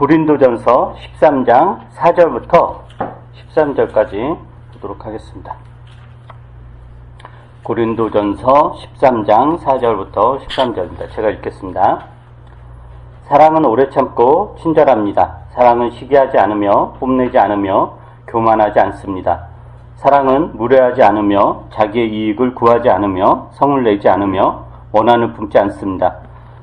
고린도전서 13장 4절부터 13절까지 보도록 하겠습니다. 고린도전서 13장 4절부터 13절입니다. 제가 읽겠습니다. 사랑은 오래 참고 친절합니다. 사랑은 시기하지 않으며 뽐내지 않으며 교만하지 않습니다. 사랑은 무례하지 않으며 자기의 이익을 구하지 않으며 성을 내지 않으며 원한을 품지 않습니다.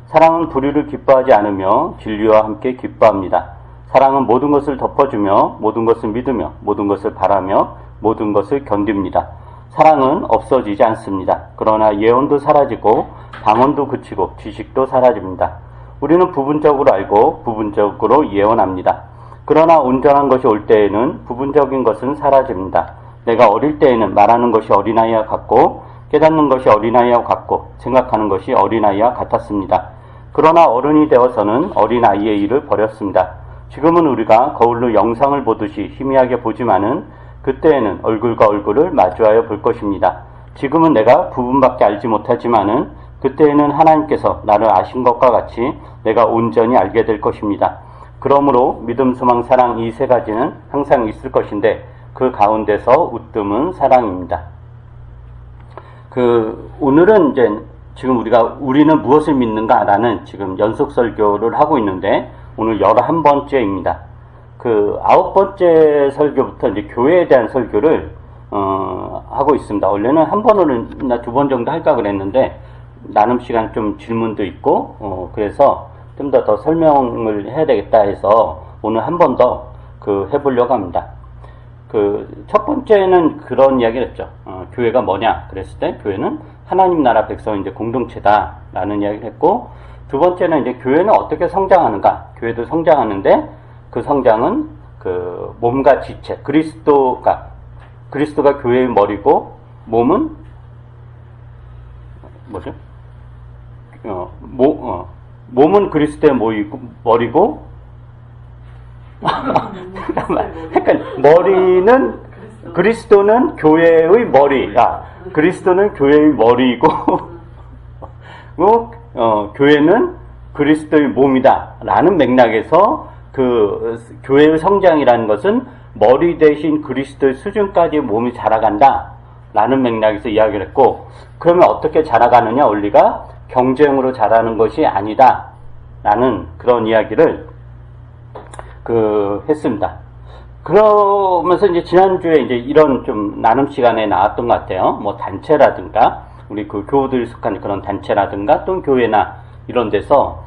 사랑은 불의를 기뻐하지 않으며 진리와 함께 기뻐합니다. 사랑은 모든 것을 덮어주며 모든 것을 믿으며 모든 것을 바라며 모든 것을 견딥니다. 사랑은 없어지지 않습니다. 그러나 예언도 사라지고 방언도 그치고 지식도 사라집니다. 우리는 부분적으로 알고 부분적으로 예언합니다. 그러나 온전한 것이 올 때에는 부분적인 것은 사라집니다. 내가 어릴 때에는 말하는 것이 어린아이와 같고 깨닫는 것이 어린아이와 같고 생각하는 것이 어린아이와 같았습니다. 그러나 어른이 되어서는 어린아이의 일을 버렸습니다. 지금은 우리가 거울로 영상을 보듯이 희미하게 보지만은 그때에는 얼굴과 얼굴을 마주하여 볼 것입니다. 지금은 내가 부분밖에 알지 못하지만은 그때에는 하나님께서 나를 아신 것과 같이 내가 온전히 알게 될 것입니다. 그러므로 믿음, 소망, 사랑 이 세 가지는 항상 있을 것인데 그 가운데서 웃뜸은 사랑입니다. 오늘은 이제 지금 우리는 무엇을 믿는가라는 지금 연속 설교를 하고 있는데 오늘 11번째입니다. 9번째 설교부터 이제 교회에 대한 설교를 하고 있습니다. 원래는 한 번이나 두 번 정도 할까 그랬는데 나름 시간 좀 질문도 있고 그래서 좀 더 설명을 해야 되겠다 해서 오늘 한 번 더 해보려고 합니다. 첫 번째는 그런 이야기를 했죠. 교회가 뭐냐 그랬을 때 교회는 하나님 나라 백성 이제 공동체다라는 이야기를 했고, 두 번째는 이제 교회는 어떻게 성장하는가. 교회도 성장하는데 그 성장은 몸과 지체, 그리스도가 교회의 머리고 몸은 뭐죠? 몸은 그리스도의 머리고 잠깐만, 머리는 그리스도는 교회의 머리. 그리스도는 교회의 머리이고 교회는 그리스도의 몸이다 라는 맥락에서 교회의 성장이라는 것은 머리 대신 그리스도의 수준까지 몸이 자라간다 라는 맥락에서 이야기를 했고, 그러면 어떻게 자라가느냐, 원리가 경쟁으로 자라는 것이 아니다 라는 그런 이야기를 했습니다. 그러면서 이제 지난주에 이제 이런 좀 나눔 시간에 나왔던 것 같아요. 뭐 단체라든가, 우리 교우들이 속한 그런 단체라든가, 또는 교회나 이런 데서,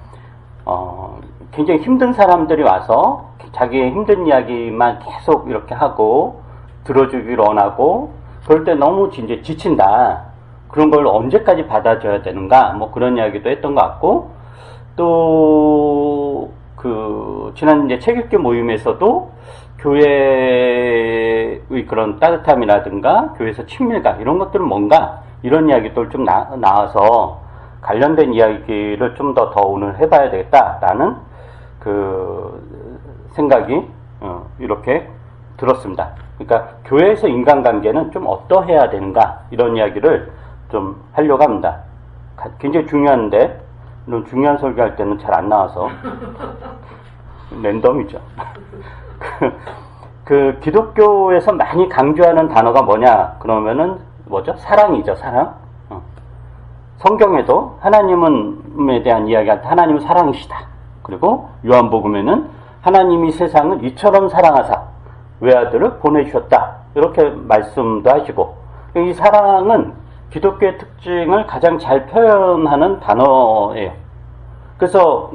굉장히 힘든 사람들이 와서 자기의 힘든 이야기만 계속 이렇게 하고, 들어주길 원하고, 그럴 때 너무 이제 지친다. 그런 걸 언제까지 받아줘야 되는가, 뭐 그런 이야기도 했던 것 같고, 또, 지난 이제 책읽기 모임에서도 교회의 그런 따뜻함이라든가 교회에서 친밀감 이런 것들은 뭔가 이런 이야기들 좀 나와서 관련된 이야기를 좀 더 오늘 해봐야 되겠다라는 생각이 이렇게 들었습니다. 그러니까 교회에서 인간관계는 좀 어떠해야 되는가 이런 이야기를 좀 하려고 합니다. 굉장히 중요한데 이런 중요한 설교할 때는 잘 안 나와서 랜덤이죠. 기독교에서 많이 강조하는 단어가 뭐냐 그러면은 뭐죠? 사랑이죠. 사랑. 성경에도 하나님에 대한 이야기할 때 하나님은 사랑이시다. 그리고 요한복음에는 하나님이 세상을 이처럼 사랑하사 외아들을 보내주셨다 이렇게 말씀도 하시고, 이 사랑은 기독교의 특징을 가장 잘 표현하는 단어예요. 그래서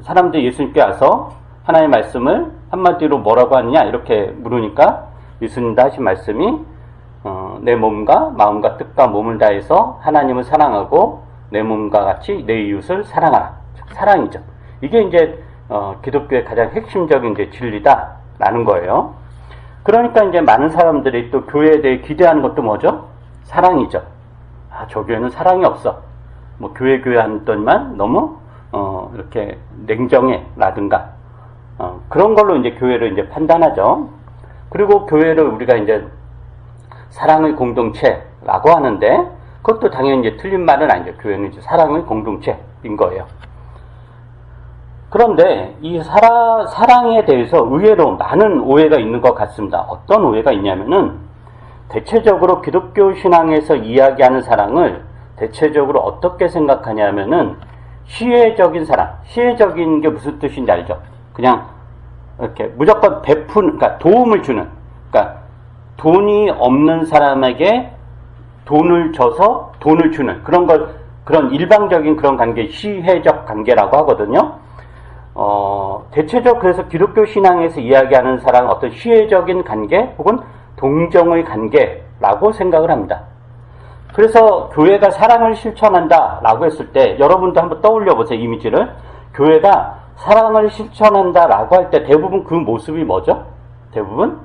사람들이 예수님께 와서 하나님의 말씀을 한마디로 뭐라고 하느냐 이렇게 물으니까 예수님도 하신 말씀이 내 몸과 마음과 뜻과 몸을 다해서 하나님을 사랑하고 내 몸과 같이 내 이웃을 사랑하라. 사랑이죠. 이게 이제 기독교의 가장 핵심적인 이제 진리다라는 거예요. 그러니까 이제 많은 사람들이 또 교회에 대해 기대하는 것도 뭐죠? 사랑이죠. 저 교회는 사랑이 없어. 뭐 교회 하더니만 너무 이렇게 냉정해라든가 그런 걸로 이제 교회를 이제 판단하죠. 그리고 교회를 우리가 이제 사랑의 공동체라고 하는데 그것도 당연히 이제 틀린 말은 아니죠. 교회는 이제 사랑의 공동체인 거예요. 그런데 이 사랑에 대해서 의외로 많은 오해가 있는 것 같습니다. 어떤 오해가 있냐면은 대체적으로 기독교 신앙에서 이야기하는 사랑을 대체적으로 어떻게 생각하냐면은 시혜적인 사랑. 시혜적인 게 무슨 뜻인지 알죠? 그냥 이렇게 무조건 그러니까 도움을 주는, 그러니까 돈이 없는 사람에게 돈을 줘서 돈을 주는 그런 일방적인 그런 관계, 시혜적 관계라고 하거든요. 대체적으로 그래서 기독교 신앙에서 이야기하는 사랑, 어떤 시혜적인 관계 혹은 동정의 관계라고 생각을 합니다. 그래서 교회가 사랑을 실천한다라고 했을 때 여러분도 한번 떠올려 보세요. 이미지를. 교회가 사랑을 실천한다라고 할 때 대부분 그 모습이 뭐죠? 대부분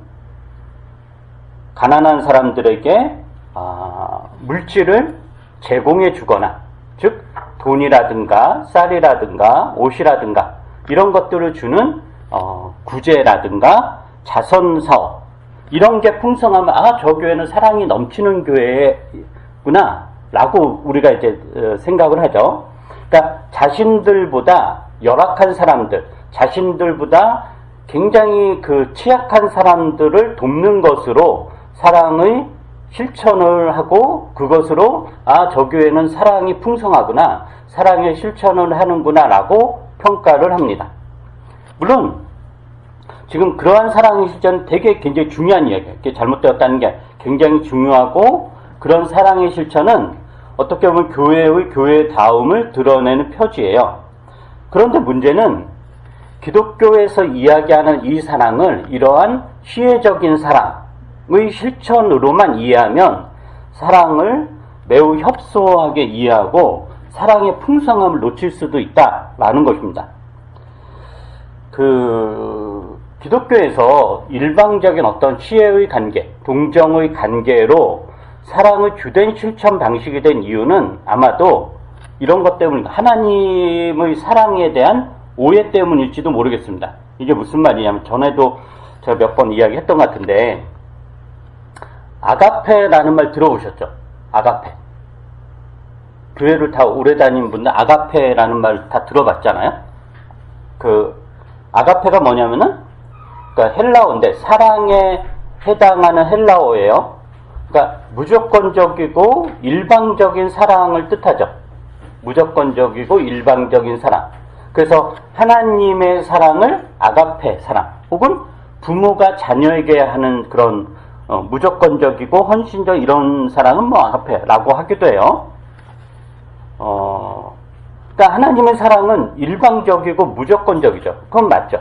가난한 사람들에게 물질을 제공해 주거나, 즉 돈이라든가 쌀이라든가 옷이라든가 이런 것들을 주는 구제라든가 자선사업, 이런 게 풍성하면 저 교회는 사랑이 넘치는 교회구나 라고 우리가 이제 생각을 하죠. 그러니까 자신들보다 열악한 사람들, 자신들보다 굉장히 그 취약한 사람들을 돕는 것으로 사랑의 실천을 하고, 그것으로 저 교회는 사랑이 풍성하구나, 사랑의 실천을 하는구나 라고 평가를 합니다. 물론 지금 그러한 사랑의 실천은 되게 굉장히 중요한 이야기예요. 이게 잘못되었다는 게 굉장히 중요하고, 그런 사랑의 실천은 어떻게 보면 교회다움을 드러내는 표지예요. 그런데 문제는 기독교에서 이야기하는 이 사랑을 이러한 시혜적인 사랑의 실천으로만 이해하면 사랑을 매우 협소하게 이해하고 사랑의 풍성함을 놓칠 수도 있다라는 것입니다. 기독교에서 일방적인 어떤 시혜의 관계, 동정의 관계로 사랑의 주된 실천 방식이 된 이유는 아마도 이런 것 때문입니다. 하나님의 사랑에 대한 오해 때문일지도 모르겠습니다. 이게 무슨 말이냐면, 전에도 제가 몇 번 이야기했던 것 같은데, 아가페라는 말 들어보셨죠? 아가페. 교회를 다 오래 다닌 분들 아가페라는 말 다 들어봤잖아요? 아가페가 뭐냐면은, 그러니까 헬라어인데, 사랑에 해당하는 헬라어예요. 그러니까 무조건적이고 일방적인 사랑을 뜻하죠. 무조건적이고 일방적인 사랑. 그래서 하나님의 사랑을 아가페 사랑, 혹은 부모가 자녀에게 하는 그런 무조건적이고 헌신적 이런 사랑은 아가페라고 하기도 해요. 그러니까 하나님의 사랑은 일방적이고 무조건적이죠. 그건 맞죠.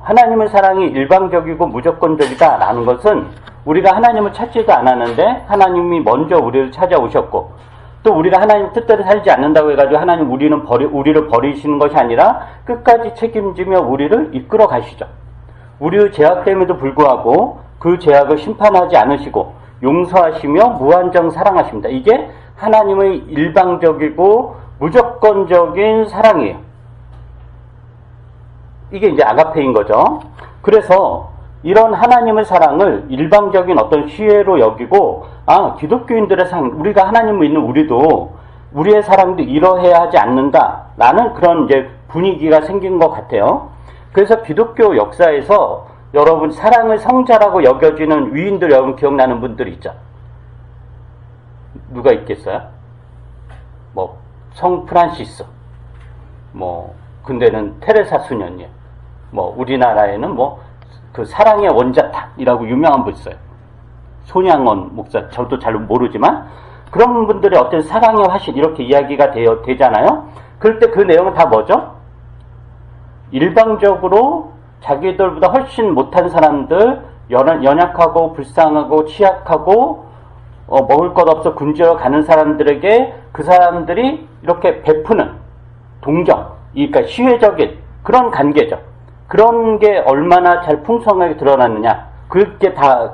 하나님의 사랑이 일방적이고 무조건적이다라는 것은 우리가 하나님을 찾지도 않았는데 하나님이 먼저 우리를 찾아오셨고, 또 우리가 하나님 뜻대로 살지 않는다고 해가지고 하나님 우리를 버리시는 것이 아니라 끝까지 책임지며 우리를 이끌어 가시죠. 우리의 죄악됨에도 불구하고 그 죄악을 심판하지 않으시고 용서하시며 무한정 사랑하십니다. 이게 하나님의 일방적이고 무조건적인 사랑이에요. 이게 이제 아가페인 거죠. 그래서 이런 하나님의 사랑을 일방적인 어떤 시혜로 여기고, 기독교인들의 사랑, 우리가 하나님을 믿는 우리도 우리의 사랑도 이러해야 하지 않는다라는 그런 이제 분위기가 생긴 것 같아요. 그래서 기독교 역사에서 여러분 사랑의 성자라고 여겨지는 위인들 여러분 기억나는 분들 있죠? 누가 있겠어요? 성 프란시스, 근데는 테레사 수녀님, 우리나라에는 그 사랑의 원자탑이라고 유명한 분 있어요. 손양원 목사, 저도 잘 모르지만 그런 분들의 어떤 사랑의 화신 이렇게 이야기가 되잖아요. 그럴 때 그 내용은 다 뭐죠? 일방적으로 자기들보다 훨씬 못한 사람들, 연약하고 불쌍하고 취약하고 먹을 것 없어 굶주려 가는 사람들에게 그 사람들이 이렇게 베푸는 동정, 그러니까 시혜적인 그런 관계죠. 그런 게 얼마나 잘 풍성하게 드러났느냐. 그게 다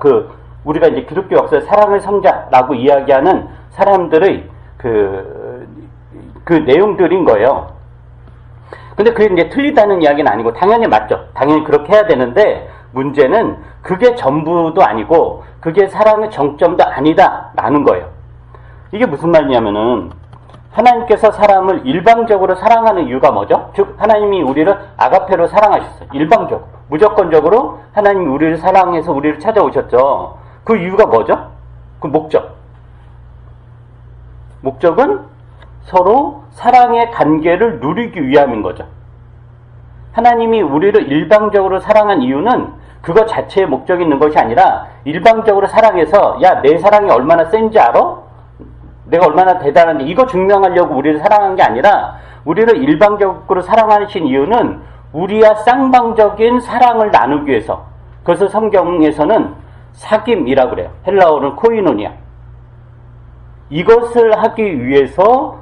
우리가 이제 기독교 역사의 사랑의 성자라고 이야기하는 사람들의 그 내용들인 거예요. 근데 그게 이제 틀리다는 이야기는 아니고 당연히 맞죠. 당연히 그렇게 해야 되는데 문제는 그게 전부도 아니고 그게 사랑의 정점도 아니다라는 거예요. 이게 무슨 말이냐면은 하나님께서 사람을 일방적으로 사랑하는 이유가 뭐죠? 즉 하나님이 우리를 아가페로 사랑하셨어요. 일방적으로, 무조건적으로 하나님이 우리를 사랑해서 우리를 찾아오셨죠. 그 이유가 뭐죠? 그 목적은 서로 사랑의 관계를 누리기 위함인 거죠. 하나님이 우리를 일방적으로 사랑한 이유는 그거 자체에 목적이 있는 것이 아니라 일방적으로 사랑해서 야, 내 사랑이 얼마나 센지 알아? 내가 얼마나 대단한데 이거 증명하려고 우리를 사랑한 게 아니라 우리를 일방적으로 사랑하신 이유는 우리와 쌍방적인 사랑을 나누기 위해서. 그래서 성경에서는 사귐이라고 그래요. 헬라어는 코이노니아. 이것을 하기 위해서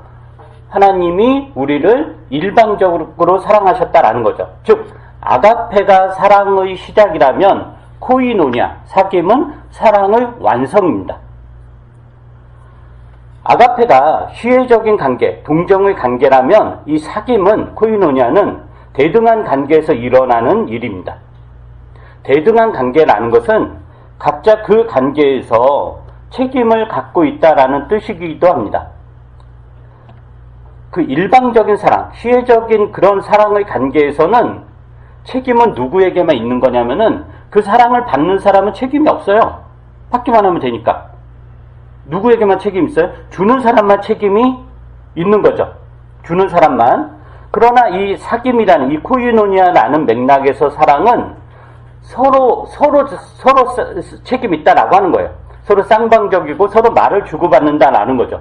하나님이 우리를 일방적으로 사랑하셨다라는 거죠. 즉 아가페가 사랑의 시작이라면 코이노니아, 사귐은 사랑의 완성입니다. 아가페가 시혜적인 관계, 동정의 관계라면 이 사귐은, 코이노니아는 대등한 관계에서 일어나는 일입니다. 대등한 관계라는 것은 각자 그 관계에서 책임을 갖고 있다라는 뜻이기도 합니다. 그 일방적인 사랑, 시혜적인 그런 사랑의 관계에서는 책임은 누구에게만 있는 거냐면은 그 사랑을 받는 사람은 책임이 없어요. 받기만 하면 되니까. 누구에게만 책임이 있어요? 주는 사람만 책임이 있는 거죠. 주는 사람만. 그러나 이 사귐이라는, 이 코이노니아라는 맥락에서 사랑은 서로 책임이 있다라고 하는 거예요. 서로 쌍방적이고 서로 말을 주고받는다라는 거죠.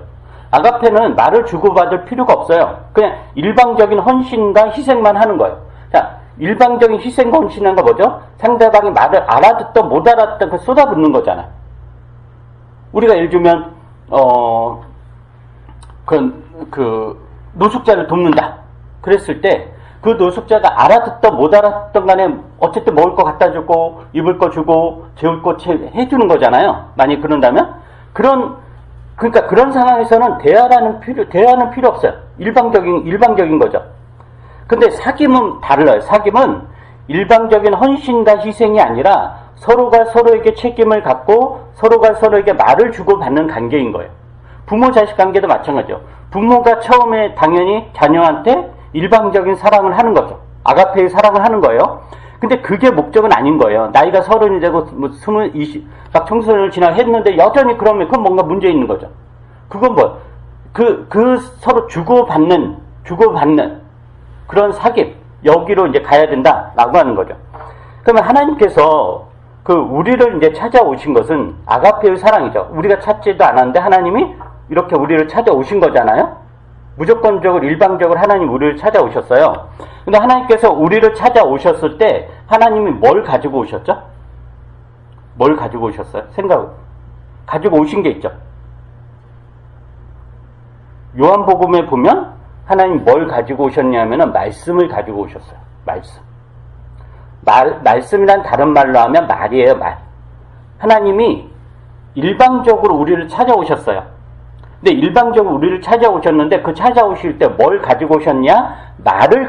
아가페는 말을 주고받을 필요가 없어요. 그냥 일방적인 헌신과 희생만 하는 거예요. 자, 일방적인 희생과 헌신한 거 뭐죠? 상대방이 말을 알아듣던 못 알아듣던 그 쏟아붓는 거잖아. 우리가 예를 들면 노숙자를 돕는다. 그랬을 때 그 노숙자가 알아듣던 못 알아듣던 간에 어쨌든 먹을 거 갖다 주고 입을 거 주고 재울 거 해주는 거잖아요. 만약 그런다면 그러니까 그런 상황에서는 대화는 필요 없어요. 일방적인 거죠. 근데 사귐은 달라요. 사귐은 일방적인 헌신과 희생이 아니라 서로가 서로에게 책임을 갖고 서로가 서로에게 말을 주고받는 관계인 거예요. 부모 자식 관계도 마찬가지죠. 부모가 처음에 당연히 자녀한테 일방적인 사랑을 하는 거죠. 아가페의 사랑을 하는 거예요. 근데 그게 목적은 아닌 거예요. 나이가 30이 되고 뭐 20, 20, 막 청소년을 지나고 했는데 여전히 그러면 그건 뭔가 문제 있는 거죠. 그건 뭐 서로 주고받는 그런 사귐, 여기로 이제 가야 된다라고 하는 거죠. 그러면 하나님께서 우리를 이제 찾아오신 것은 아가페의 사랑이죠. 우리가 찾지도 않았는데 하나님이 이렇게 우리를 찾아오신 거잖아요. 무조건적으로 일방적으로 하나님 우리를 찾아오셨어요. 근데 하나님께서 우리를 찾아오셨을 때 하나님이 뭘 가지고 오셨죠? 뭘 가지고 오셨어요? 가지고 오신 게 있죠. 요한복음에 보면 하나님 뭘 가지고 오셨냐면은 말씀을 가지고 오셨어요. 말씀이란 다른 말로 하면 말이에요, 말. 하나님이 일방적으로 우리를 찾아오셨어요. 근데 일방적으로 우리를 찾아오셨는데 그 찾아오실 때 뭘 가지고 오셨냐? 말을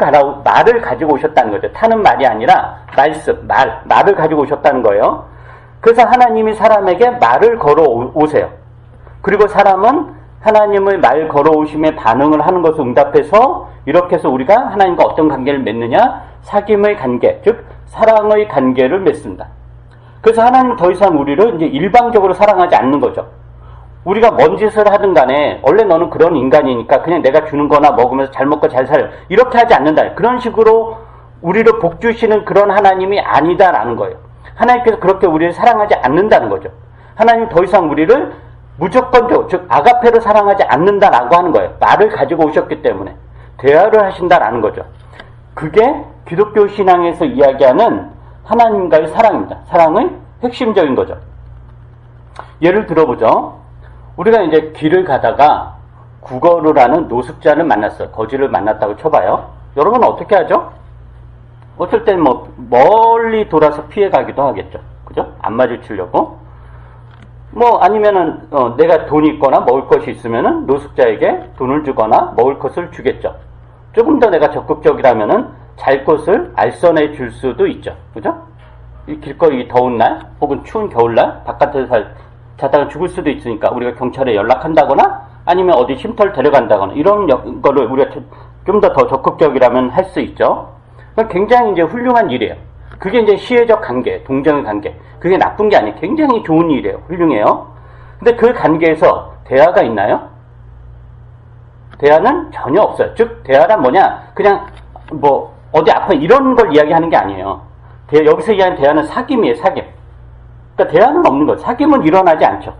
가지고 오셨다는 거죠. 타는 말이 아니라 말을 가지고 오셨다는 거예요. 그래서 하나님이 사람에게 말을 걸어오세요. 그리고 사람은 하나님의 말 걸어오심에 반응을 하는 것을 응답해서 이렇게 해서 우리가 하나님과 어떤 관계를 맺느냐? 사귐의 관계, 즉 사랑의 관계를 맺습니다. 그래서 하나님은 더 이상 우리를 이제 일방적으로 사랑하지 않는 거죠. 우리가 뭔 짓을 하든 간에 원래 너는 그런 인간이니까 그냥 내가 주는 거나 먹으면서 잘 먹고 잘 살 이렇게 하지 않는다. 그런 식으로 우리를 복 주시는 그런 하나님이 아니다라는 거예요. 하나님께서 그렇게 우리를 사랑하지 않는다는 거죠. 하나님 더 이상 우리를 무조건적으로, 즉 아가페로 사랑하지 않는다라고 하는 거예요. 말을 가지고 오셨기 때문에 대화를 하신다라는 거죠. 그게 기독교 신앙에서 이야기하는 하나님과의 사랑입니다. 사랑의 핵심적인 거죠. 예를 들어보죠. 우리가 이제 길을 가다가 구걸을 하는 노숙자를 만났어요. 거지를 만났다고 쳐봐요. 여러분은 어떻게 하죠? 어쩔 땐 뭐 멀리 돌아서 피해 가기도 하겠죠. 그죠? 안 마주치려고. 뭐 아니면은 내가 돈이 있거나 먹을 것이 있으면은 노숙자에게 돈을 주거나 먹을 것을 주겠죠. 조금 더 내가 적극적이라면은 잘 곳을 알선해 줄 수도 있죠. 그죠? 이 길거리 더운 날 혹은 추운 겨울날 바깥에서 자다가 죽을 수도 있으니까 우리가 경찰에 연락한다거나 아니면 어디 쉼터를 데려간다거나 이런 거를 우리가 좀 더 적극적이라면 할 수 있죠. 굉장히 이제 훌륭한 일이에요. 그게 이제 시혜적 관계, 동정의 관계. 그게 나쁜 게 아니에요. 굉장히 좋은 일이에요. 훌륭해요. 근데 그 관계에서 대화가 있나요? 대화는 전혀 없어요. 즉, 대화란 뭐냐? 그냥 뭐 어디 아파 이런 걸 이야기하는 게 아니에요. 여기서 이야기하는 대화는 사귐이에요. 사귐. 그러니까 대화는 없는 거예요. 사귐은 일어나지 않죠.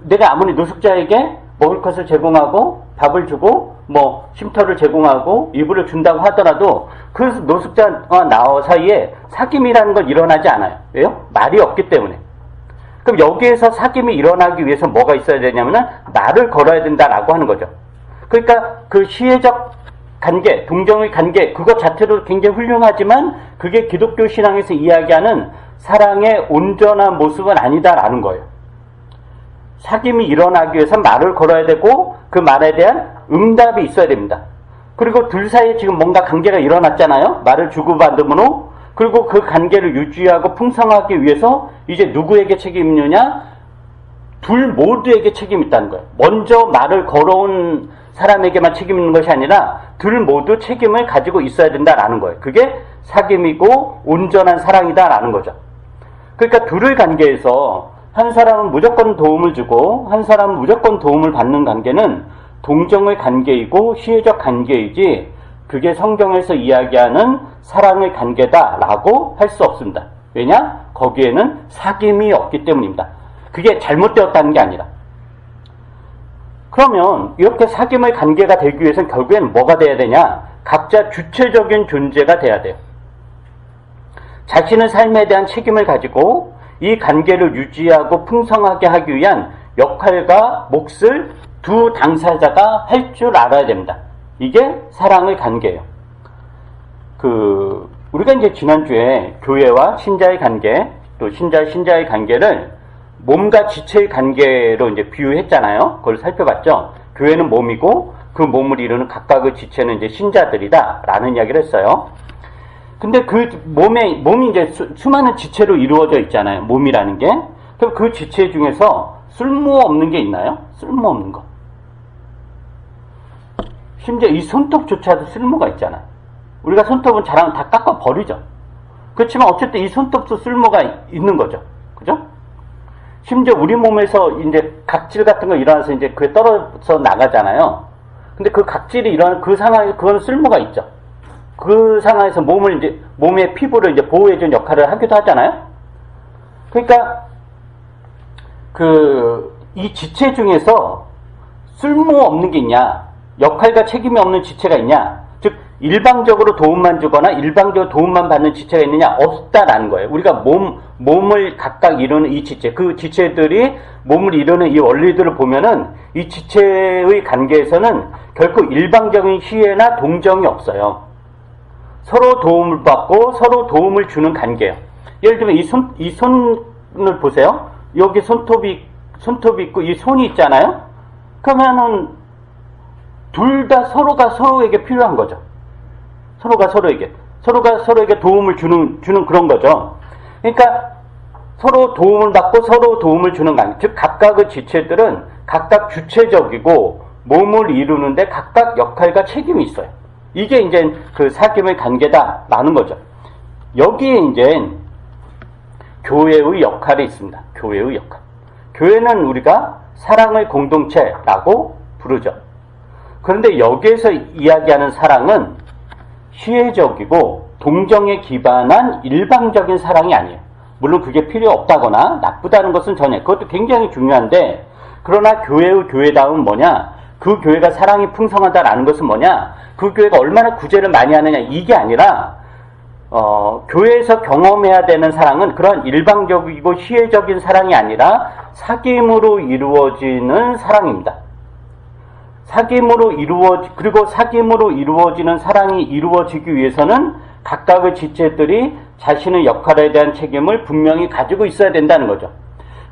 내가 아무리 노숙자에게 먹을 것을 제공하고 밥을 주고 뭐 쉼터를 제공하고 이불을 준다고 하더라도 그 노숙자와 나 사이에 사귐이라는 건 일어나지 않아요. 왜요? 말이 없기 때문에. 그럼 여기에서 사귐이 일어나기 위해서 뭐가 있어야 되냐면은 말을 걸어야 된다라고 하는 거죠. 그러니까 그 시혜적 관계, 동정의 관계, 그것 자체도 굉장히 훌륭하지만 그게 기독교 신앙에서 이야기하는 사랑의 온전한 모습은 아니다라는 거예요. 사귐이 일어나기 위해서 말을 걸어야 되고 그 말에 대한 응답이 있어야 됩니다. 그리고 둘 사이에 지금 뭔가 관계가 일어났잖아요. 말을 주고받음으로. 그리고 그 관계를 유지하고 풍성하기 위해서 이제 누구에게 책임이 있느냐? 둘 모두에게 책임이 있다는 거예요. 먼저 말을 걸어온 사람에게만 책임 있는 것이 아니라 둘 모두 책임을 가지고 있어야 된다라는 거예요. 그게 사귐이고 온전한 사랑이다라는 거죠. 그러니까 둘의 관계에서 한 사람은 무조건 도움을 주고 한 사람은 무조건 도움을 받는 관계는 동정의 관계이고 시혜적 관계이지 그게 성경에서 이야기하는 사랑의 관계다라고 할 수 없습니다. 왜냐? 거기에는 사귐이 없기 때문입니다. 그게 잘못되었다는 게 아니라. 그러면 이렇게 사귐의 관계가 되기 위해서는 결국엔 뭐가 돼야 되냐? 각자 주체적인 존재가 돼야 돼요. 자신의 삶에 대한 책임을 가지고 이 관계를 유지하고 풍성하게 하기 위한 역할과 몫을 두 당사자가 할 줄 알아야 됩니다. 이게 사랑의 관계예요. 우리가 이제 지난주에 교회와 신자의 관계, 또 신자의 관계를 몸과 지체의 관계로 이제 비유했잖아요. 그걸 살펴봤죠. 교회는 몸이고 그 몸을 이루는 각각의 지체는 이제 신자들이다라는 이야기를 했어요. 근데 그 몸이 이제 수많은 지체로 이루어져 있잖아요. 몸이라는 게. 그럼 그 지체 중에서 쓸모없는 게 있나요? 쓸모없는 거. 심지어 이 손톱조차도 쓸모가 있잖아요. 우리가 손톱은 잘하면 다 깎아 버리죠. 그렇지만 어쨌든 이 손톱도 쓸모가 있는 거죠. 그죠? 심지어 우리 몸에서 이제 각질 같은 거 일어나서 이제 그게 떨어져 나가잖아요. 근데 그 각질이 일어나는 그 상황에 그건 쓸모가 있죠. 그 상황에서 몸의 피부를 이제 보호해주는 역할을 하기도 하잖아요. 그러니까, 이 지체 중에서 쓸모없는 게 있냐, 역할과 책임이 없는 지체가 있냐, 즉, 일방적으로 도움만 주거나 일방적으로 도움만 받는 지체가 있느냐, 없다라는 거예요. 우리가 몸을 각각 이루는 이 지체, 그 지체들이 몸을 이루는 이 원리들을 보면은 이 지체의 관계에서는 결코 일방적인 시혜나 동정이 없어요. 서로 도움을 받고 서로 도움을 주는 관계예요. 예를 들면 이 손을 보세요. 여기 손톱이 있고 이 손이 있잖아요. 그러면은 둘 다 서로가 서로에게 필요한 거죠. 서로가 서로에게 도움을 주는 그런 거죠. 그러니까 서로 도움을 받고 서로 도움을 주는 관계. 즉 각각의 지체들은 각각 주체적이고 몸을 이루는데 각각 역할과 책임이 있어요. 이게 이제 그 사귐의 관계다라는 거죠. 여기에 이제 교회의 역할이 있습니다. 교회의 역할. 교회는 우리가 사랑의 공동체라고 부르죠. 그런데 여기에서 이야기하는 사랑은 시혜적이고 동정에 기반한 일방적인 사랑이 아니에요. 물론 그게 필요 없다거나 나쁘다는 것은 전혀, 그것도 굉장히 중요한데, 그러나 교회의 교회다움은 뭐냐? 그 교회가 사랑이 풍성하다라는 것은 뭐냐? 그 교회가 얼마나 구제를 많이 하느냐, 이게 아니라 교회에서 경험해야 되는 사랑은 그런 일방적이고 시혜적인 사랑이 아니라 사귐으로 이루어지는 사랑입니다. 그리고 사귐으로 이루어지는 사랑이 이루어지기 위해서는 각각의 지체들이 자신의 역할에 대한 책임을 분명히 가지고 있어야 된다는 거죠.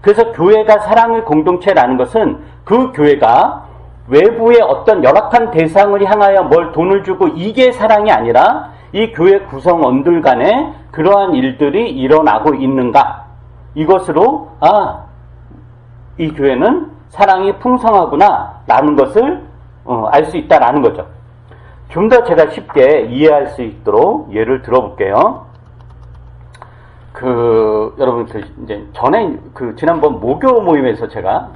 그래서 교회가 사랑의 공동체라는 것은 그 교회가 외부의 어떤 열악한 대상을 향하여 돈을 주고 이게 사랑이 아니라 이 교회 구성원들 간에 그러한 일들이 일어나고 있는가, 이것으로 이 교회는 사랑이 풍성하구나 라는 것을 알 수 있다라는 거죠. 좀 더 제가 쉽게 이해할 수 있도록 예를 들어볼게요. 여러분, 이제 전에 지난번 목요 모임에서 제가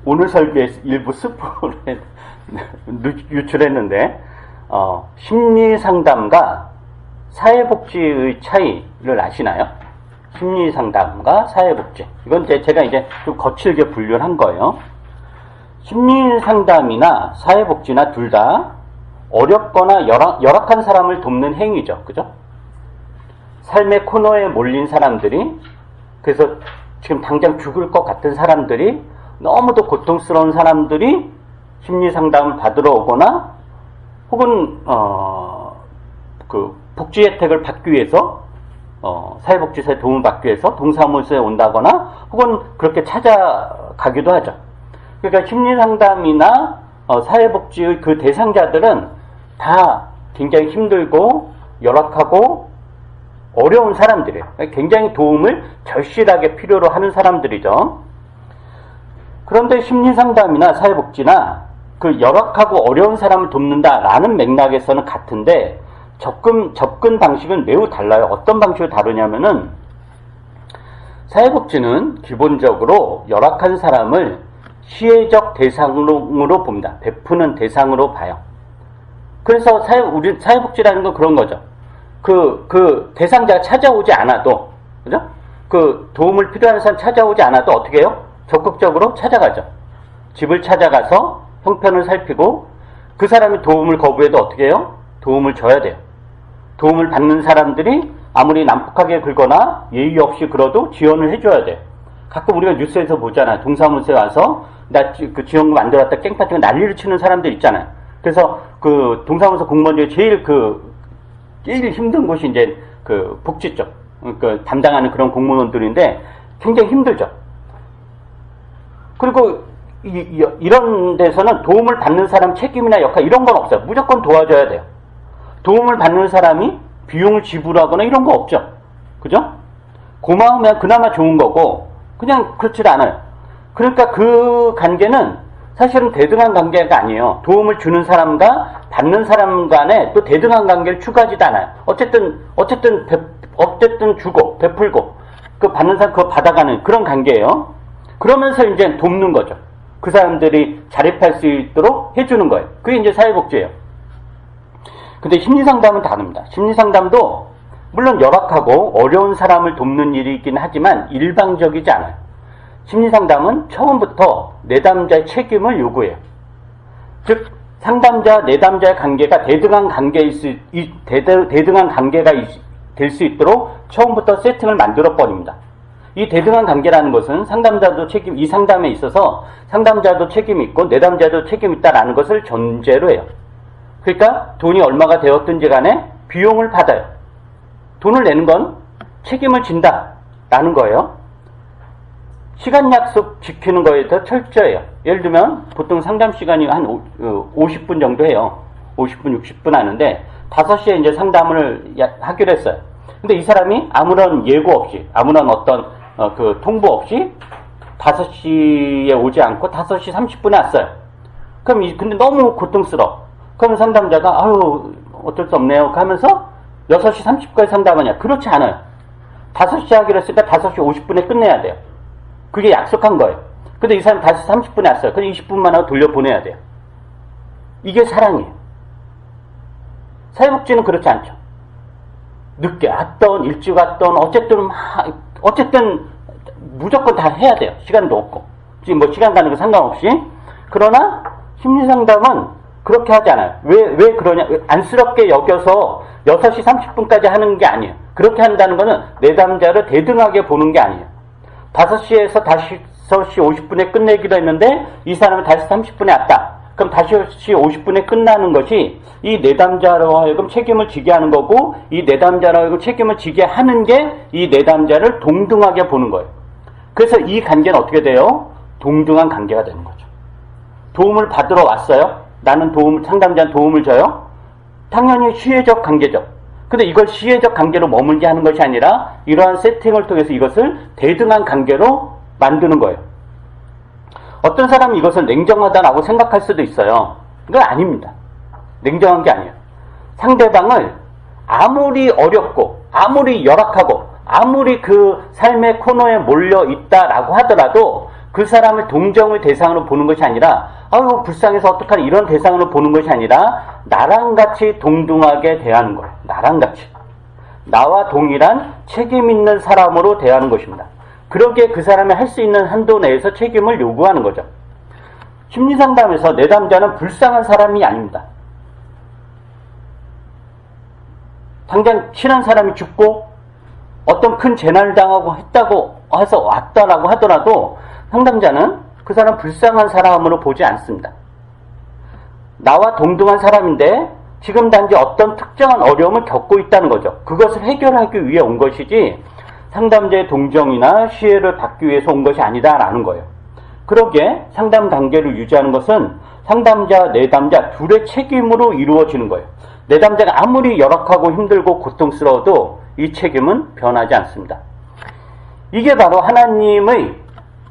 오늘 설교의 일부 스포를 유출했는데, 심리 상담과 사회복지의 차이를 아시나요? 심리 상담과 사회복지. 이건 제가 이제 좀 거칠게 분류를 한 거예요. 심리 상담이나 사회복지나 둘 다 어렵거나 열악한 사람을 돕는 행위죠. 그죠? 삶의 코너에 몰린 사람들이, 그래서 지금 당장 죽을 것 같은 사람들이, 너무도 고통스러운 사람들이 심리 상담을 받으러 오거나, 혹은 복지 혜택을 받기 위해서 사회복지사의 도움을 받기 위해서 동사무소에 온다거나, 혹은 그렇게 찾아가기도 하죠. 그러니까 심리 상담이나 사회복지의 그 대상자들은 다 굉장히 힘들고 열악하고 어려운 사람들이에요. 굉장히 도움을 절실하게 필요로 하는 사람들이죠. 그런데 심리 상담이나 사회복지나 그 열악하고 어려운 사람을 돕는다라는 맥락에서는 같은데, 접근 방식은 매우 달라요. 어떤 방식으로 다루냐면은, 사회복지는 기본적으로 열악한 사람을 시혜적 대상으로 봅니다. 베푸는 대상으로 봐요. 그래서 우리 사회복지라는 건 그런 거죠. 대상자가 찾아오지 않아도, 그죠? 도움을 필요한 사람 찾아오지 않아도 어떻게 해요? 적극적으로 찾아가죠. 집을 찾아가서 형편을 살피고, 그 사람이 도움을 거부해도 어떻게 해요? 도움을 줘야 돼요. 도움을 받는 사람들이 아무리 난폭하게 굴거나 예의 없이 굴어도 지원을 해줘야 돼요. 가끔 우리가 뉴스에서 보잖아요. 동사무소에 와서 나 지원금 안 들어왔다 깽판치고 난리를 치는 사람들 있잖아요. 그래서 동사무소 공무원 중에 제일 힘든 곳이 이제 복지 쪽, 담당하는 그런 공무원들인데 굉장히 힘들죠. 그리고 이런 데서는 도움을 받는 사람 책임이나 역할 이런 건 없어요. 무조건 도와줘야 돼요. 도움을 받는 사람이 비용을 지불하거나 이런 거 없죠. 그죠? 고마우면 그나마 좋은 거고, 그냥 그렇지 않아요. 그러니까 그 관계는 사실은 대등한 관계가 아니에요. 도움을 주는 사람과 받는 사람 간에 또 대등한 관계를 추구하지도 않아요. 어쨌든 주고, 베풀고, 받는 사람 그거 받아가는 그런 관계예요. 그러면서 이제 돕는 거죠. 그 사람들이 자립할 수 있도록 해주는 거예요. 그게 이제 사회복지예요. 근데 심리상담은 다릅니다. 심리상담도 물론 열악하고 어려운 사람을 돕는 일이긴 하지만 일방적이지 않아요. 심리상담은 처음부터 내담자의 책임을 요구해요. 즉 상담자 내담자의 관계가 대등한 관계가 될 수 있도록 처음부터 세팅을 만들어 버립니다. 이 대등한 관계라는 것은 이 상담에 있어서 상담자도 책임이 있고 내담자도 책임이 있다라는 것을 전제로 해요. 그러니까 돈이 얼마가 되었든지 간에 비용을 받아요. 돈을 내는 건 책임을 진다라는 거예요. 시간 약속 지키는 거에 더 철저해요. 예를 들면 보통 상담 시간이 한 50분 정도 해요. 50분, 60분 하는데 5시에 이제 상담을 하기로 했어요. 근데 이 사람이 아무런 예고 없이, 아무런 어떤 통보 없이 5시에 오지 않고 5시 30분에 왔어요. 근데 너무 고통스러워. 그럼 상담자가 어쩔 수 없네요 하면서 6시 30분까지 상담하냐? 그렇지 않아요. 5시 하기로 했으니까 5시 50분에 끝내야 돼요. 그게 약속한 거예요. 근데 이 사람이 5시 30분에 왔어요. 그럼 20분만 하고 돌려보내야 돼요. 이게 사랑이에요. 사회복지는 그렇지 않죠. 늦게 왔던 일찍 왔던 어쨌든 무조건 다 해야 돼요. 시간도 없고 지금 시간 가는 거 상관없이. 그러나 심리상담은 그렇게 하지 않아요. 왜 그러냐? 안쓰럽게 여겨서 6시 30분까지 하는 게 아니에요. 그렇게 한다는 거는 내담자를 대등하게 보는 게 아니에요. 5시에서 5시 50분에 끝내기로 했는데 이 사람은 5시 30분에 왔다. 그럼 5시 50분에 끝나는 것이 이 내담자로 하여금 책임을 지게 하는 거고, 이 내담자로 하여금 책임을 지게 하는 게 이 내담자를 동등하게 보는 거예요. 그래서 이 관계는 어떻게 돼요? 동등한 관계가 되는 거죠. 도움을 받으러 왔어요. 나는 상담자는 도움을 줘요. 당연히 시혜적 관계죠. 근데 이걸 시혜적 관계로 머물게 하는 것이 아니라 이러한 세팅을 통해서 이것을 대등한 관계로 만드는 거예요. 어떤 사람이 이것을 냉정하다라고 생각할 수도 있어요. 이건 아닙니다. 냉정한 게 아니에요. 상대방을 아무리 어렵고 아무리 열악하고 아무리 그 삶의 코너에 몰려 있다라고 하더라도 그 사람을 동정의 대상으로 보는 것이 아니라 아유 불쌍해서 어떡하니 이런 대상으로 보는 것이 아니라 나랑 같이 동등하게 대하는 거예요. 나랑 같이. 나와 동일한 책임 있는 사람으로 대하는 것입니다. 그러기에 그 사람이 할 수 있는 한도 내에서 책임을 요구하는 거죠. 심리상담에서 내담자는 불쌍한 사람이 아닙니다. 당장 친한 사람이 죽고 어떤 큰 재난을 당하고 했다고 해서 왔다라고 하더라도 상담자는 그 사람 불쌍한 사람으로 보지 않습니다. 나와 동등한 사람인데 지금 단지 어떤 특정한 어려움을 겪고 있다는 거죠. 그것을 해결하기 위해 온 것이지 상담자의 동정이나 시혜를 받기 위해서 온 것이 아니다라는 거예요. 그러기에 상담 관계를 유지하는 것은 상담자, 내담자 둘의 책임으로 이루어지는 거예요. 내담자가 아무리 열악하고 힘들고 고통스러워도 이 책임은 변하지 않습니다. 이게 바로 하나님의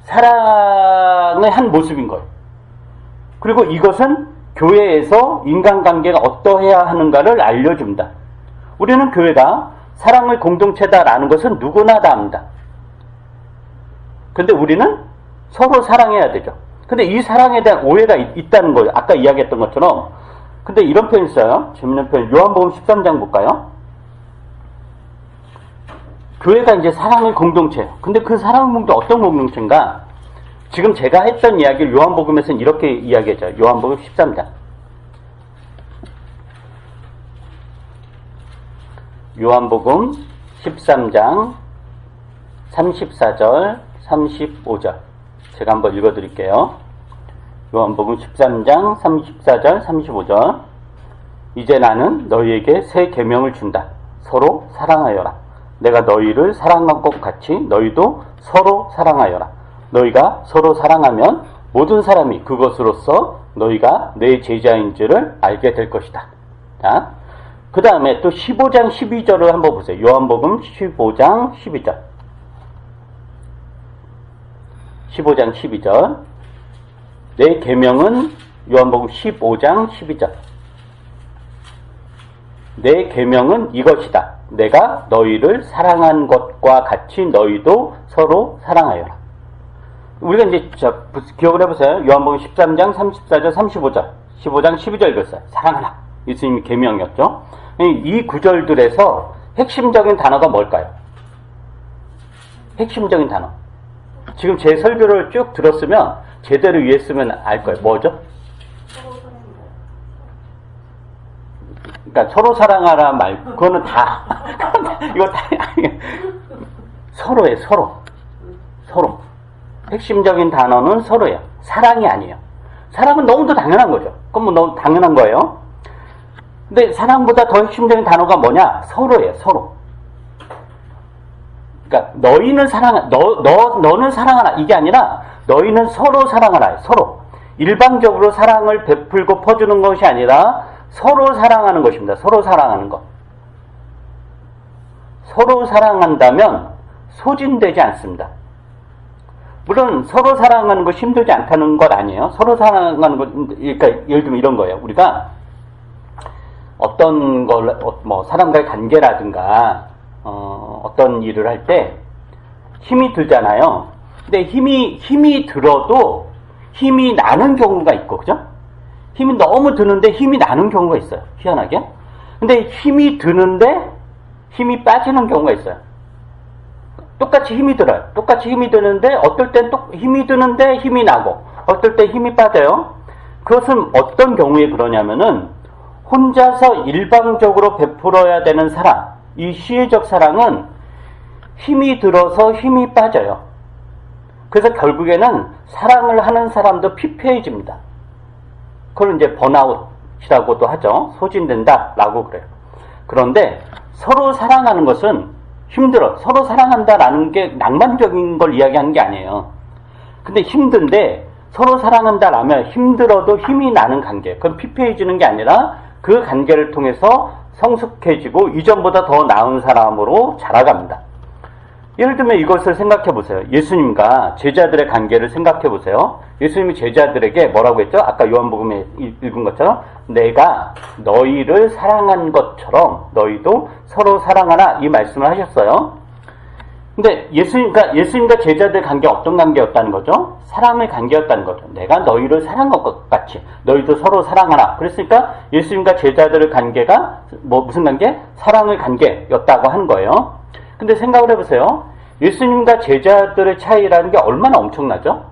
사랑의 한 모습인 거예요. 그리고 이것은 교회에서 인간관계가 어떠해야 하는가를 알려줍니다. 우리는 교회가 사랑의 공동체다라는 것은 누구나 다 압니다. 근데 우리는 서로 사랑해야 되죠. 근데 이 사랑에 대한 오해가 있다는 거예요. 아까 이야기했던 것처럼. 근데 이런 표현 있어요. 재밌는 표현. 요한복음 13장 볼까요? 교회가 이제 사랑의 공동체예요. 근데 그 사랑의 공동체 어떤 공동체인가? 지금 제가 했던 이야기를 요한복음에서는 이렇게 이야기하죠. 요한복음 13장. 요한복음 13장 34절, 35절. 제가 한번 읽어드릴게요. 요한복음 13장 34절, 35절. 이제 나는 너희에게 새 계명을 준다. 서로 사랑하여라. 내가 너희를 사랑한 것 같이 너희도 서로 사랑하여라. 너희가 서로 사랑하면 모든 사람이 그것으로서 너희가 내 제자인 줄을 알게 될 것이다. 자, 그 다음에 또 15장 12절을 한번 보세요. 요한복음 15장 12절. 15장 12절. 내 계명은 요한복음 15장 12절. 내 계명은 이것이다. 내가 너희를 사랑한 것과 같이 너희도 서로 사랑하여라. 우리가 이제 기억을 해보세요. 요한복음 13장 34절 35절 15장 12절 읽었어요. 사랑하라. 예수님이 계명이었죠. 이 구절들에서 핵심적인 단어가 뭘까요? 핵심적인 단어. 지금 제 설교를 쭉 들었으면 제대로 이해했으면 알 거예요. 뭐죠? 그러니까 서로 사랑하라 말 그거는 다 이거 다 서로예요. 서로 핵심적인 단어는 서로예요. 사랑이 아니에요. 사랑은 너무도 당연한 거죠. 그건 뭐 너무 당연한 거예요. 근데 사랑보다 더 핵심적인 단어가 뭐냐? 서로예요. 서로. 그러니까 너희는 너는 사랑하라 이게 아니라 너희는 서로 사랑하라. 서로. 일방적으로 사랑을 베풀고 퍼주는 것이 아니라 서로 사랑하는 것입니다. 서로 사랑하는 것. 서로 사랑한다면 소진되지 않습니다. 물론 서로 사랑하는 것 힘들지 않다는 것 아니에요. 서로 사랑하는 것, 그러니까 예를 들면 이런 거예요. 우리가 어떤 걸, 뭐 사람과의 관계라든가 어떤 일을 할 때 힘이 들잖아요. 근데 힘이 들어도 힘이 나는 경우가 있고, 그죠? 힘이 너무 드는데 힘이 나는 경우가 있어요. 희한하게. 근데 힘이 드는데 힘이 빠지는 경우가 있어요. 똑같이 힘이 들어요. 똑같이 힘이 드는데 어떨 땐 또 힘이 드는데 힘이 나고 어떨 때 힘이 빠져요. 그것은 어떤 경우에 그러냐면은 혼자서 일방적으로 베풀어야 되는 사랑, 이 시혜적 사랑은 힘이 들어서 힘이 빠져요. 그래서 결국에는 사랑을 하는 사람도 피폐해집니다. 그걸 이제 번아웃이라고도 하죠. 소진된다라고 그래요. 그런데 서로 사랑하는 것은 힘들어. 서로 사랑한다라는 게 낭만적인 걸 이야기하는 게 아니에요. 근데 힘든데 서로 사랑한다라면 힘들어도 힘이 나는 관계. 그건 피폐해지는 게 아니라 그 관계를 통해서 성숙해지고 이전보다 더 나은 사람으로 자라갑니다. 예를 들면 이것을 생각해 보세요. 예수님과 제자들의 관계를 생각해 보세요. 예수님이 제자들에게 뭐라고 했죠? 아까 요한복음에 읽은 것처럼 내가 너희를 사랑한 것처럼 너희도 서로 사랑하라 이 말씀을 하셨어요. 근데 예수님과 제자들 관계 어떤 관계였다는 거죠? 사랑의 관계였다는 거죠. 내가 너희를 사랑한 것 같이 너희도 서로 사랑하라. 그랬으니까 예수님과 제자들의 관계가 무슨 관계? 사랑의 관계였다고 하는 거예요. 근데 생각을 해보세요. 예수님과 제자들의 차이라는 게 얼마나 엄청나죠?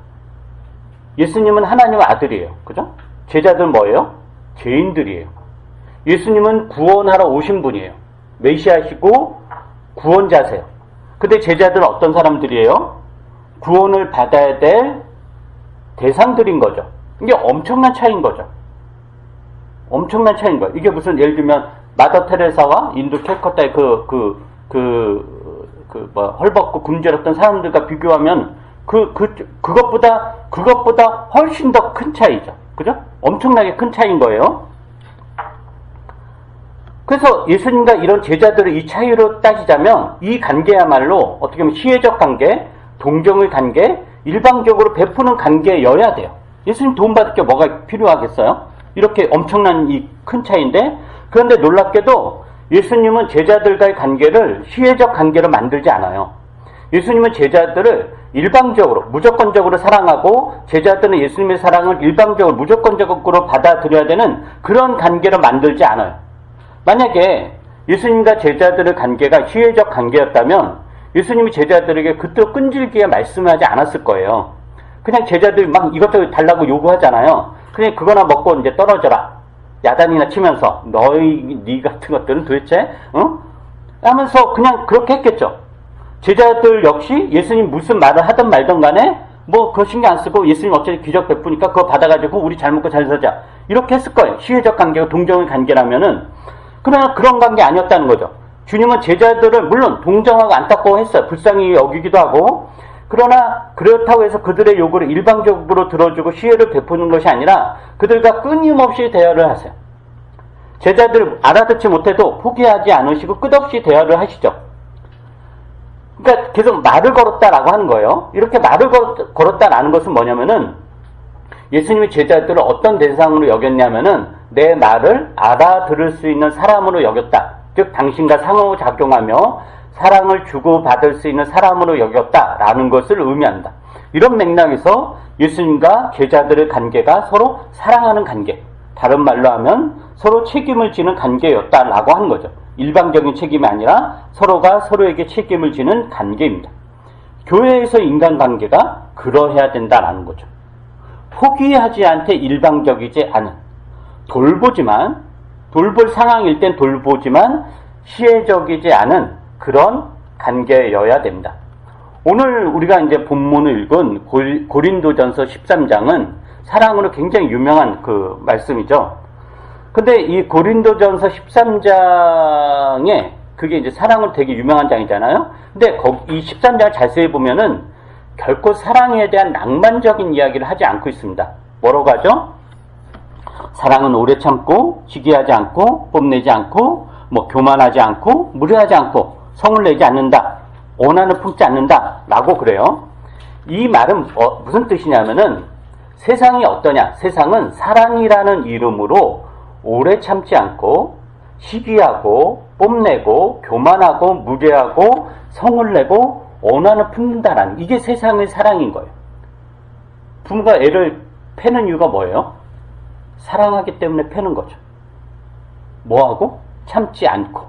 예수님은 하나님의 아들이에요. 그죠? 제자들은 뭐예요? 죄인들이에요. 예수님은 구원하러 오신 분이에요. 메시아시고 구원자세요. 근데 제자들은 어떤 사람들이에요? 구원을 받아야 될 대상들인 거죠. 이게 엄청난 차이인 거죠. 엄청난 차이인 거예요. 이게 무슨 예를 들면 마더 테레사와 인도 캘커타의 헐벗고 굶주렸던 사람들과 비교하면 그것보다 훨씬 더 큰 차이죠. 그죠? 엄청나게 큰 차이인 거예요. 그래서 예수님과 이런 제자들의 이 차이로 따지자면 이 관계야말로 어떻게 보면 시혜적 관계, 동정의 관계, 일방적으로 베푸는 관계여야 돼요. 예수님 도움받을 게 뭐가 필요하겠어요? 이렇게 엄청난 이 큰 차이인데, 그런데 놀랍게도 예수님은 제자들과의 관계를 시혜적 관계로 만들지 않아요. 예수님은 제자들을 일방적으로 무조건적으로 사랑하고 제자들은 예수님의 사랑을 일방적으로 무조건적으로 받아들여야 되는 그런 관계로 만들지 않아요. 만약에 예수님과 제자들의 관계가 시혜적 관계였다면 예수님이 제자들에게 그토록 끈질기게 말씀하지 않았을 거예요. 그냥 제자들이 막 이것저것 달라고 요구하잖아요. 그냥 그거나 먹고 이제 떨어져라. 야단이나 치면서 니 같은 것들은 도대체 하면서 그냥 그렇게 했겠죠. 제자들 역시 예수님 무슨 말을 하든 말든 간에 그거 신경 안 쓰고 예수님 어차피 기적 베푸니까 그거 받아가지고 우리 잘 먹고 잘 살자 이렇게 했을 거예요. 시혜적 관계가 동정의 관계라면은. 그러나 그런 관계 아니었다는 거죠. 주님은 제자들을 물론 동정하고 안타까워 했어요. 불쌍히 여기기도 하고. 그러나 그렇다고 해서 그들의 요구를 일방적으로 들어주고 시혜를 베푸는 것이 아니라 그들과 끊임없이 대화를 하세요. 제자들 알아듣지 못해도 포기하지 않으시고 끝없이 대화를 하시죠. 그러니까 계속 말을 걸었다라고 하는 거예요. 이렇게 말을 걸었다라는 것은 뭐냐면은 예수님이 제자들을 어떤 대상으로 여겼냐면은 내 말을 알아들을 수 있는 사람으로 여겼다. 즉 당신과 상호작용하며 사랑을 주고받을 수 있는 사람으로 여겼다라는 것을 의미한다. 이런 맥락에서 예수님과 제자들의 관계가 서로 사랑하는 관계, 다른 말로 하면 서로 책임을 지는 관계였다라고 하는 거죠. 일방적인 책임이 아니라 서로가 서로에게 책임을 지는 관계입니다. 교회에서 인간관계가 그러해야 된다라는 거죠. 포기하지 않되 일방적이지 않은, 돌볼 상황일 땐 돌보지만 시혜적이지 않은 그런 관계여야 됩니다. 오늘 우리가 이제 본문을 읽은 고린도전서 13장은 사랑으로 굉장히 유명한 그 말씀이죠. 근데 이 고린도전서 13장에 그게 이제 사랑으로 되게 유명한 장이잖아요. 근데 이 13장을 자세히 보면은 결코 사랑에 대한 낭만적인 이야기를 하지 않고 있습니다. 뭐라고 하죠? 사랑은 오래 참고, 시기하지 않고, 뽐내지 않고, 교만하지 않고, 무례하지 않고, 성을 내지 않는다. 오난을 품지 않는다. 라고 그래요. 이 말은 무슨 뜻이냐면은 세상이 어떠냐? 세상은 사랑이라는 이름으로 오래 참지 않고, 시기하고, 뽐내고, 교만하고, 무례하고, 성을 내고, 오난을 품는다라는 이게 세상의 사랑인 거예요. 부모가 애를 패는 이유가 뭐예요? 사랑하기 때문에 패는 거죠. 뭐하고? 참지 않고.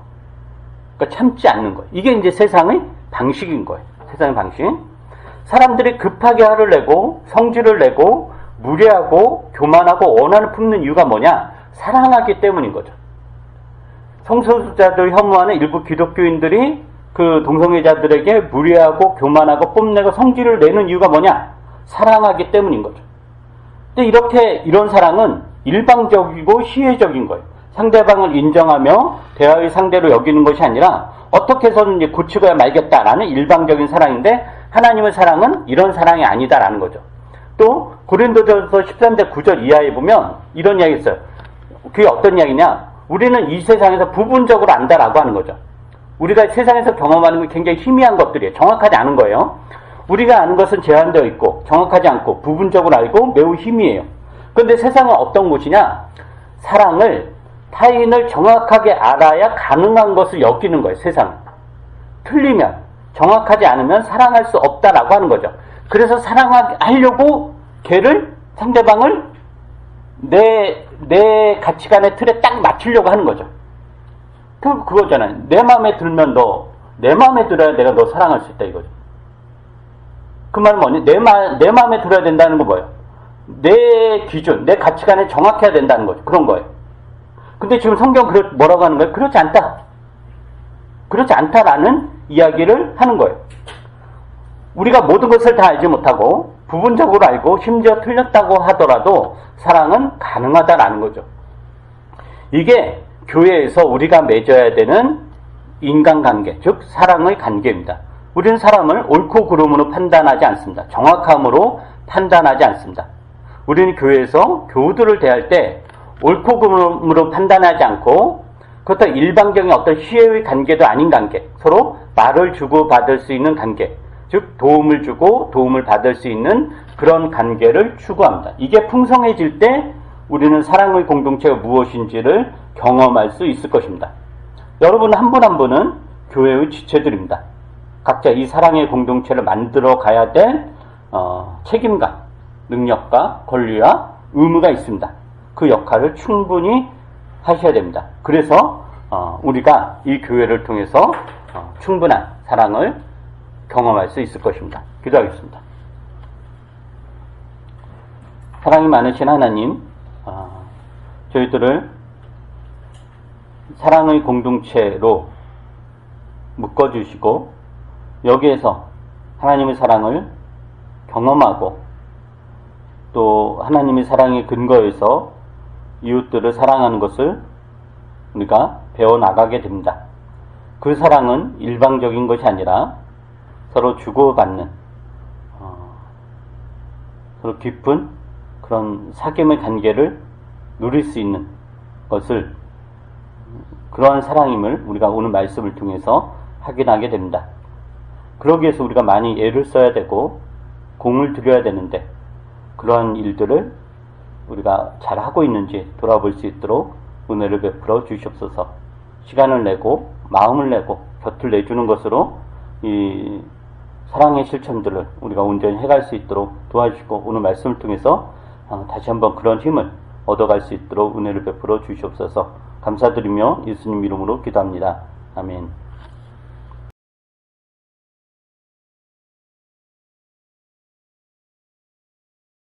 그러니까 참지 않는 거예요. 이게 이제 세상의 방식인 거예요. 세상의 방식. 사람들이 급하게 화를 내고 성질을 내고 무례하고 교만하고 원한을 품는 이유가 뭐냐? 사랑하기 때문인 거죠. 성소수자들 혐오하는 일부 기독교인들이 그 동성애자들에게 무례하고 교만하고 뽐내고 성질을 내는 이유가 뭐냐? 사랑하기 때문인 거죠. 근데 이런 사랑은 일방적이고 시혜적인 거예요. 상대방을 인정하며 대화의 상대로 여기는 것이 아니라 어떻게 해서는 이제 고치고야 말겠다라는 일방적인 사랑인데 하나님의 사랑은 이런 사랑이 아니다라는 거죠. 또 고린도전서 13장 9절 이하에 보면 이런 이야기 있어요. 그게 어떤 이야기냐? 우리는 이 세상에서 부분적으로 안다라고 하는 거죠. 우리가 세상에서 경험하는 게 굉장히 희미한 것들이에요. 정확하지 않은 거예요. 우리가 아는 것은 제한되어 있고 정확하지 않고 부분적으로 알고 매우 희미해요. 그런데 세상은 어떤 곳이냐? 사랑을, 타인을 정확하게 알아야 가능한 것을 여기는 거예요. 세상은. 틀리면, 정확하지 않으면 사랑할 수 없다라고 하는 거죠. 그래서 사랑하려고 걔를, 상대방을 내 가치관의 틀에 딱 맞추려고 하는 거죠. 그거잖아요. 내 마음에 들면 내 마음에 들어야 내가 너 사랑할 수 있다 이거죠. 그 말은 뭐니? 내 마음에 들어야 된다는 건 뭐예요? 내 기준, 내 가치관에 정확해야 된다는 거죠. 그런 거예요. 근데 지금 성경 뭐라고 하는 거예요? 그렇지 않다. 그렇지 않다라는 이야기를 하는 거예요. 우리가 모든 것을 다 알지 못하고 부분적으로 알고 심지어 틀렸다고 하더라도 사랑은 가능하다라는 거죠. 이게 교회에서 우리가 맺어야 되는 인간관계, 즉 사랑의 관계입니다. 우리는 사람을 옳고 그름으로 판단하지 않습니다. 정확함으로 판단하지 않습니다. 우리는 교회에서 교우들을 대할 때 옳고 그름으로 판단하지 않고 그렇다고 일방적인 어떤 희애의 관계도 아닌 관계, 서로 말을 주고 받을 수 있는 관계, 즉 도움을 주고 도움을 받을 수 있는 그런 관계를 추구합니다. 이게 풍성해질 때 우리는 사랑의 공동체가 무엇인지를 경험할 수 있을 것입니다. 여러분 한 분 한 분은 교회의 지체들입니다. 각자 이 사랑의 공동체를 만들어 가야 될 책임감, 능력과 권리와 의무가 있습니다. 그 역할을 충분히 하셔야 됩니다. 그래서 우리가 이 교회를 통해서 충분한 사랑을 경험할 수 있을 것입니다. 기도하겠습니다. 사랑이 많으신 하나님, 저희들을 사랑의 공동체로 묶어주시고 여기에서 하나님의 사랑을 경험하고 또 하나님의 사랑의 근거에서 이웃들을 사랑하는 것을 우리가 배워나가게 됩니다. 그 사랑은 일방적인 것이 아니라 서로 주고받는 서로 깊은 그런 사귐의 관계를 누릴 수 있는 것을 그러한 사랑임을 우리가 오늘 말씀을 통해서 확인하게 됩니다. 그러기 위해서 우리가 많이 애를 써야 되고 공을 들여야 되는데 그러한 일들을 우리가 잘하고 있는지 돌아볼 수 있도록 은혜를 베풀어 주시옵소서. 시간을 내고 마음을 내고 곁을 내주는 것으로 이 사랑의 실천들을 우리가 온전히 해갈 수 있도록 도와주시고 오늘 말씀을 통해서 다시 한번 그런 힘을 얻어갈 수 있도록 은혜를 베풀어 주시옵소서. 감사드리며 예수님 이름으로 기도합니다. 아멘.